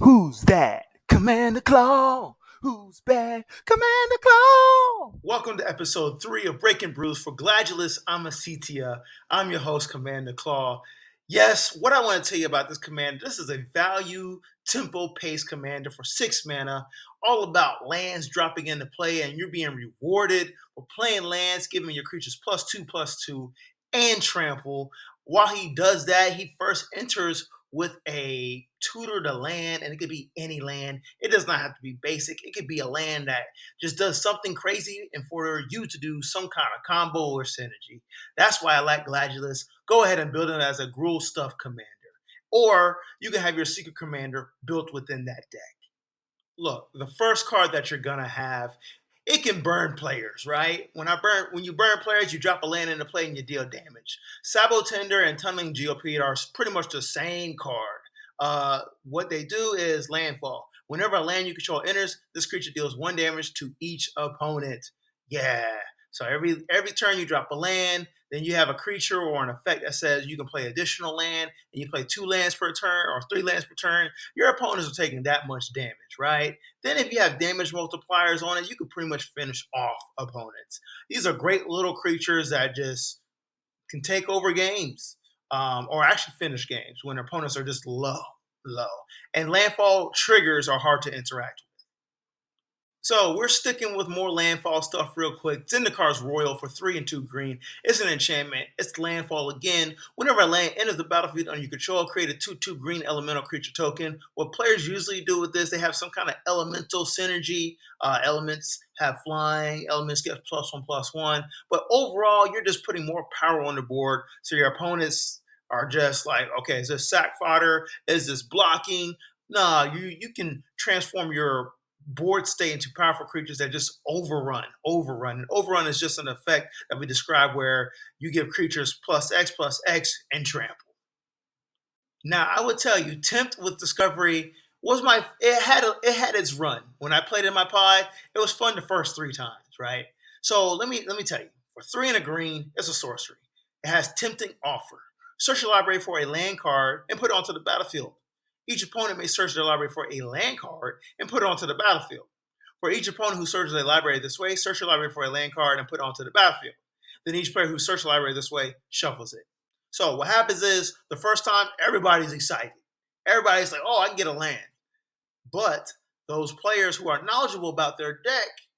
Who's that? Commander Claw. Who's bad? Commander Claw. Welcome to episode 3 of Breaking Brews for Gladiolus Amicitia. I'm your host, Commander Claw. Yes, what I want to tell you about this commander, this is a value tempo-paced commander for 6 mana, all about lands dropping into play, and you're being rewarded for playing lands, giving your creatures +2/+2, and trample. While he does that, he first enters with a tutor to land, and it could be any land. It does not have to be basic. It could be a land that just does something crazy and for you to do some kind of combo or synergy. That's why I like Gladiolus. Go ahead and build it as a Gruul stuff commander. Or you can have your secret commander built within that deck. Look, the first card that you're gonna have, it can burn players, right? When you burn players, you drop a land into play and you deal damage. Sabo Tender and Tunneling Geopede are pretty much the same card. What they do is Landfall. Whenever a land you control enters, this creature deals 1 damage to each opponent. Yeah. So every turn you drop a land, then you have a creature or an effect that says you can play additional land, and you play 2 lands per turn or 3 lands per turn. Your opponents are taking that much damage, right? Then if you have damage multipliers on it, you can pretty much finish off opponents. These are great little creatures that just can take over games, or actually finish games when opponents are just low. And landfall triggers are hard to interact with. So we're sticking with more landfall stuff real quick. Zendikar's Royal for 3 and 2 green. It's an enchantment. It's landfall again. Whenever a land enters the battlefield under your control, create a 2/2 green elemental creature token. What players usually do with this, they have some kind of elemental synergy. Elements have flying, elements get +1/+1. But overall, you're just putting more power on the board. So your opponents are just like, okay, is this sack fodder? Is this blocking? Nah, you can transform your board state into powerful creatures that just overrun. And overrun is just an effect that we describe where you give creatures +X and trample. Now, I would tell you, Tempt with Discovery was it had its run. When I played in my pod, it was fun the first 3 times, right? So let me tell you, for 3 and a green, it's a sorcery. It has Tempting Offer. Search your library for a land card and put it onto the battlefield. Each opponent may search their library for a land card and put it onto the battlefield. For each opponent who searches a library this way, search your library for a land card and put it onto the battlefield. Then each player who searches the library this way shuffles it. So what happens is the first time everybody's excited. Everybody's like, "Oh, I can get a land." But those players who are knowledgeable about their deck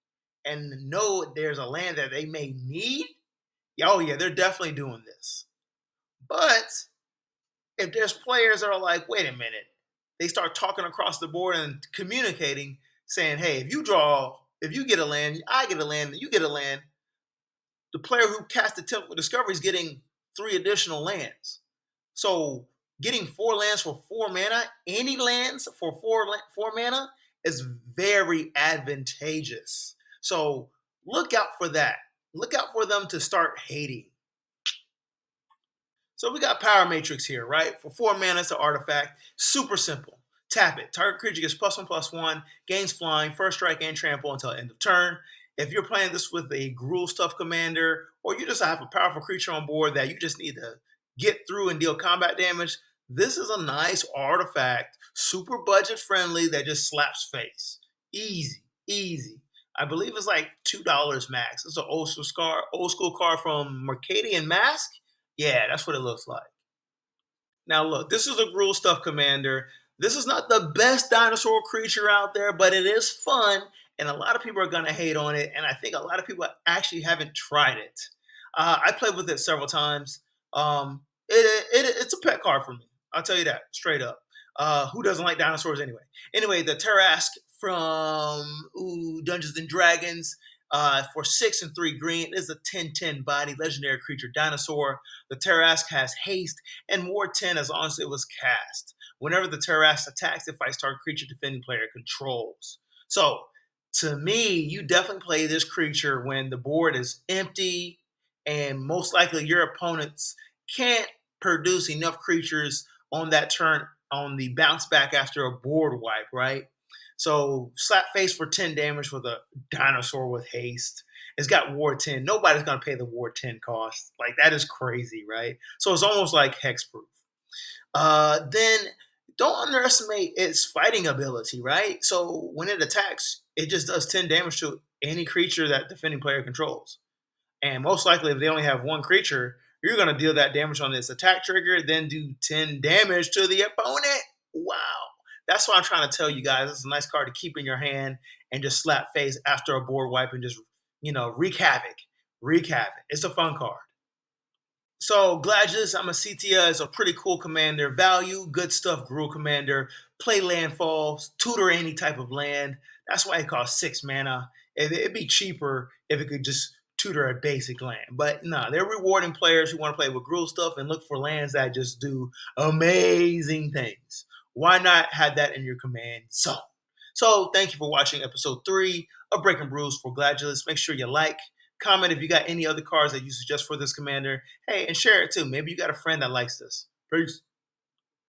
and know there's a land that they may need, oh yeah, they're definitely doing this. But if there's players that are like, "Wait a minute," they start talking across the board and communicating, saying, "Hey, if you get a land, I get a land, you get a land." The player who cast the Temple Discovery is getting 3 additional lands. So getting 4 lands for 4 mana, any lands for 4 mana, is very advantageous. So look out for that. Look out for them to start hating. So we got Power Matrix here, right? For 4 mana, it's an artifact. Super simple. Tap it. Target creature gets +1/+1, gains flying, first strike, and trample until end of turn. If you're playing this with a Gruul stuff commander, or you just have a powerful creature on board that you just need to get through and deal combat damage, this is a nice artifact, super budget friendly that just slaps face. Easy. I believe it's like $2 max. It's an old school card from Mercadian Mask. Yeah, that's what it looks like. Now, look, this is a Gruul stuff commander. This is not the best dinosaur creature out there, but it is fun, and a lot of people are going to hate on it, and I think a lot of people actually haven't tried it. I played with it several times. It's a pet card for me. I'll tell you that straight up. Who doesn't like dinosaurs anyway? Anyway, the Terrask from Dungeons and Dragons for 6 and 3 green is a 10/10 body legendary creature dinosaur. The Terrask has haste and Ward 10 as long as it was cast. Whenever the Terrask attacks, it fights target creature defending player controls. So, to me, you definitely play this creature when the board is empty and most likely your opponents can't produce enough creatures on that turn on the bounce back after a board wipe, right? So slap face for 10 damage with a dinosaur with haste. It's got Ward 10. Nobody's going to pay the Ward 10 cost. Like, that is crazy, right? So it's almost like hexproof. Then don't underestimate its fighting ability, right? So when it attacks, it just does 10 damage to any creature that defending player controls. And most likely, if they only have one creature, you're going to deal that damage on this attack trigger, then do 10 damage to the opponent. Wow. That's why I'm trying to tell you guys. It's a nice card to keep in your hand and just slap face after a board wipe and just, wreak havoc. Wreak havoc. It's a fun card. So Gladiolus Amicitia is a pretty cool commander. Value, good stuff, Gruul Commander. Play landfall, tutor any type of land. That's why it costs 6 mana. It'd be cheaper if it could just tutor a basic land. But no, they're rewarding players who want to play with Gruul stuff and look for lands that just do amazing things. Why not have that in your command zone? So thank you for watching episode 3 of Breaking Brews for Gladiolus. Make sure you like, comment if you got any other cards that you suggest for this commander. Hey, and share it too. Maybe you got a friend that likes this. Peace.